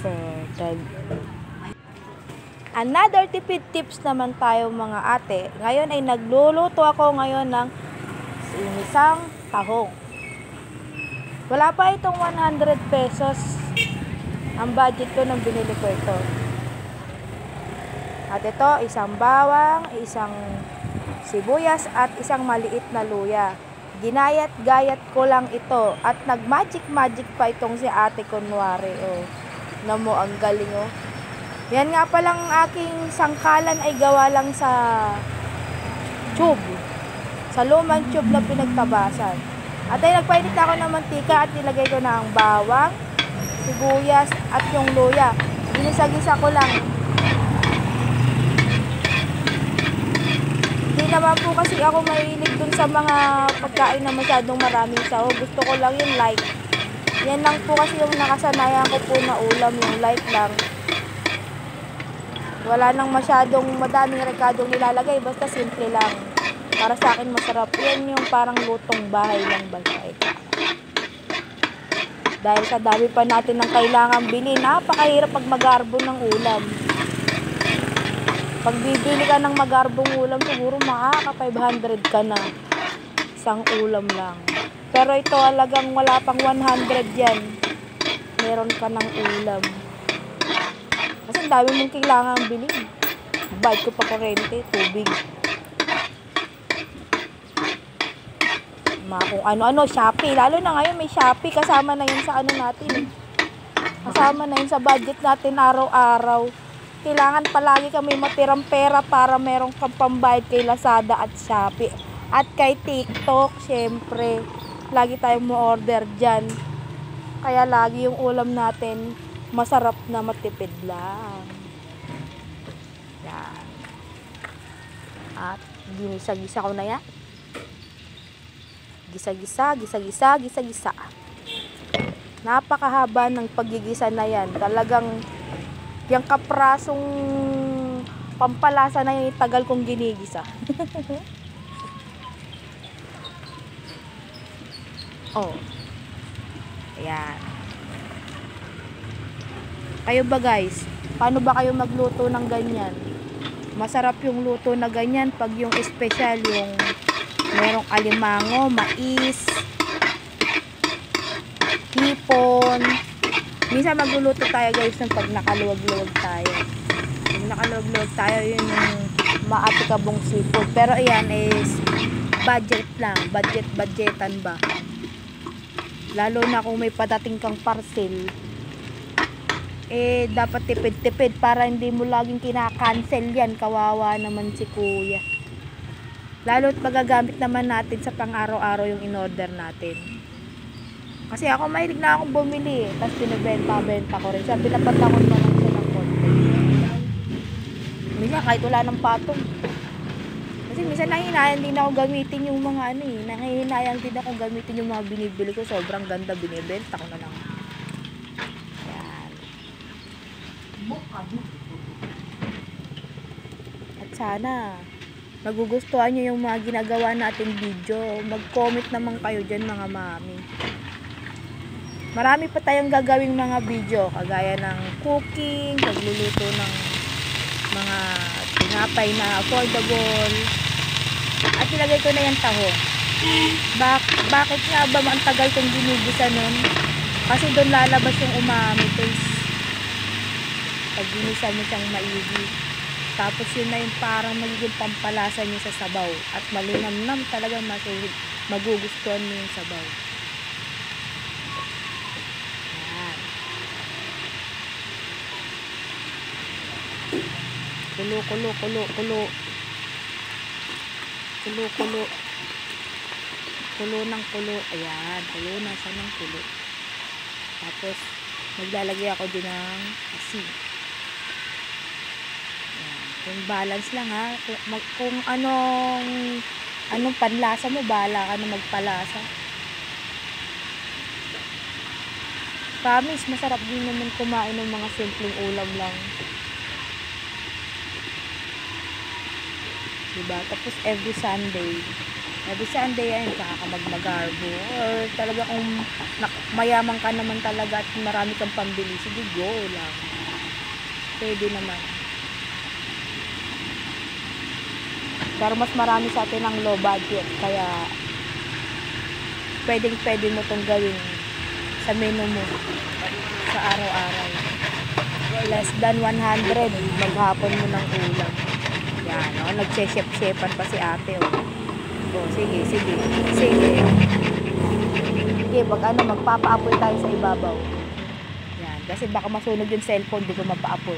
imported. Another tipid tips naman tayo mga ate. Ngayon ay nagluluto ako ngayon ng sinisang tahong. Wala pa itong 100 pesos ang budget ko nang binili ko ito. At ito, isang bawang, isang sibuyas at isang maliit na luya. Ginayat-gayat ko lang ito at nag-magic pa itong si ate kunwari. Oh. Namo, ang galing oh. Yan nga palang aking sangkalan ay gawa lang sa tube. Sa lumang tube na pinagtabasan. At ay nagpainit na ako ng mantika at nilagay ko na ang bawang, sibuyas at yung luya. Ginisa-gisa ko lang. Hindi naman po kasi ako mahilig dun sa mga pagkain na masyadong maraming sabaw. Gusto ko lang yung light. Yan lang po kasi yung nakasanayan ko po na ulam, yung light lang. Wala nang masyadong madaming rekadong nilalagay, basta simple lang. Para sa akin masarap. Yan yung parang lutong bahay lang ba siya. Dahil sa dami pa natin ng kailangan bilhin, napakahirap pag mag-arbon ng ulam. Pag bibili ka ng mag-arbong ulam, siguro makaka 500 ka na. Isang ulam lang. Pero ito alagang wala pang 100 yan. Meron ka ng ulam. Kasi ang dami mong kailangan bilhin. Bayad ko pa kurente, tubig. Kung ano-ano, Shopee. Lalo na ngayon may Shopee. Kasama na yun sa ano natin. Kasama na yun sa budget natin araw-araw. Kailangan palagi kami matirang pera para merong pambayad kay Lazada at Shopee. At kay TikTok, syempre. Lagi tayong mo-order dyan. Kaya lagi yung ulam natin masarap na matipid lang. Yan. At ginisa-gisa ko na yan. Gisa-gisa. Napakahaba ng paggigisa na yan. Talagang yung kaprasong pampalasa na yung tagal kong ginigisa. Oh. Ayan. Kayo ba guys? Paano ba kayo magluto ng ganyan? Masarap yung luto na ganyan pag yung special, yung merong alimango, mais, hipon. Minsan magluluto tayo guys ng pag nakaluwag-luwag tayo. Pag nakaluwag-luwag tayo, yun yung maatikabong seafood. Pero ayan is budget lang. Budgetan ba? Lalo na kung may padating kang parcel. Dapat tipid-tipid para hindi mo laging kinakancel yan. Kawawa naman si kuya. Lalo't magagamit naman natin sa pang-araw-araw yung in-order natin. Kasi ako mahilig na akong bumili. Tapos binibenta ko rin siya. Pinapatakon mo lang siya ng konti. Minsan kahit wala ng patong. Kasi minsan nahihinayang din ako gamitin yung mga nahihinayang din ako gamitin yung mga binibili ko. Sobrang ganda, binibenta ko na lang. At sana magugustuhan nyo yung mga ginagawa nating video. Mag-comment naman kayo dyan mga mami. Marami pa tayong gagawing mga video, kagaya ng cooking, pagluluto ng mga tinapay na affordable. At ilagay ko na yung tahong. Bakit nga ba ang tagal kong ginigisa nun? Kasi doon lalabas yung umami. Pag ginisa mo siyang maigi. Tapos yun na yung parang magiging pampalasa niyo sa sabaw. At malinamnam talagang magugustuhan mo yung sabaw. Ayan. Kulo. Kulo ng kulo. Ayan. Kulo na siya ng kulo. Tapos maglalagay ako din ng asin. Yung balance lang ha. Kung anong panlasa mo, bahala ka na magpalasa. Promise, masarap din naman kumain ng mga simpleng ulam lang. Diba? Tapos every Sunday, Every Sunday yan, saka ka magmagarbo. Or talaga kung mayaman ka naman talaga at marami kang pambili, sige go lang. Pwede naman. Pero mas marami sa atin ang low budget, kaya pwede mo tong gawin sa menu mo sa araw-araw. Less than 100, maghapon mo ng ulam. Yan, oh, nagse-chef-chefan pa si ate, oh. Oh, sige. Sige, pag magpapa-apoy tayo sa ibabaw. Yan, kasi baka masunog yung cellphone, di ko mapa-apoy.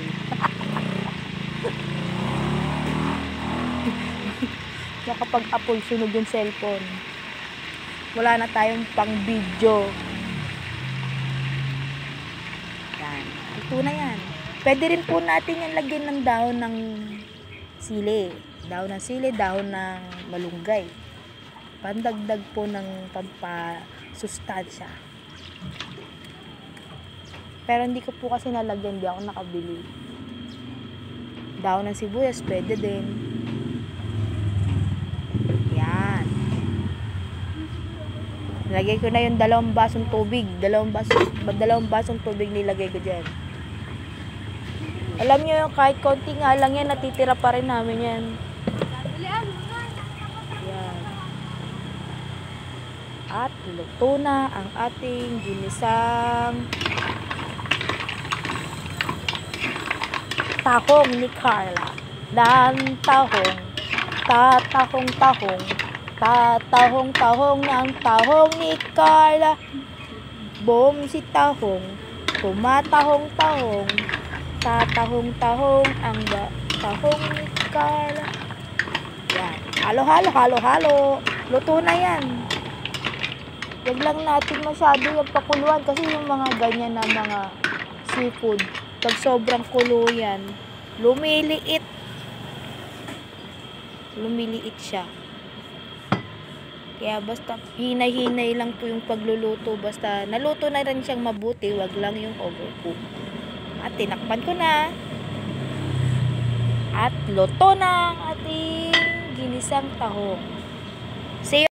Baka pag-apoy, sunog yung cellphone. Wala na tayong pang-video. Yan, ito na yan. Pwede rin po natin yan lagyan ng dahon ng sili. Dahon ng sili, dahon ng malunggay. Pandagdag po ng pampasustansya. Pero hindi ko po kasi nalagyan, di ako nakabili. Dahon ng sibuyas, pwede din. Yan. Nilagay ko na yung 2 basong tubig. 2 basong tubig nilagay ko dyan. Alam nyo yung kahit konti nga lang yan, natitira pa rin namin yan. Yan. At luto na ang ating ginisang tahong ni Carla. Dan tahong, tatahong ng tahong ni Carla. Boom si tahong, tumatahong-tahong, tatahong-tahong ang tahong ni Carla. Yan. Halo. Luto na yan. Huwag lang natin masyado yung pakuluan kasi yung mga ganyan na mga seafood, pag sobrang kulo yan, lumiliit siya. Kaya basta hinay-hinay lang po yung pagluluto. Basta naluto na rin siyang mabuti, wag lang yung overcook. At tinakpan ko na. At luto na ang ating ginisang tahong. See you.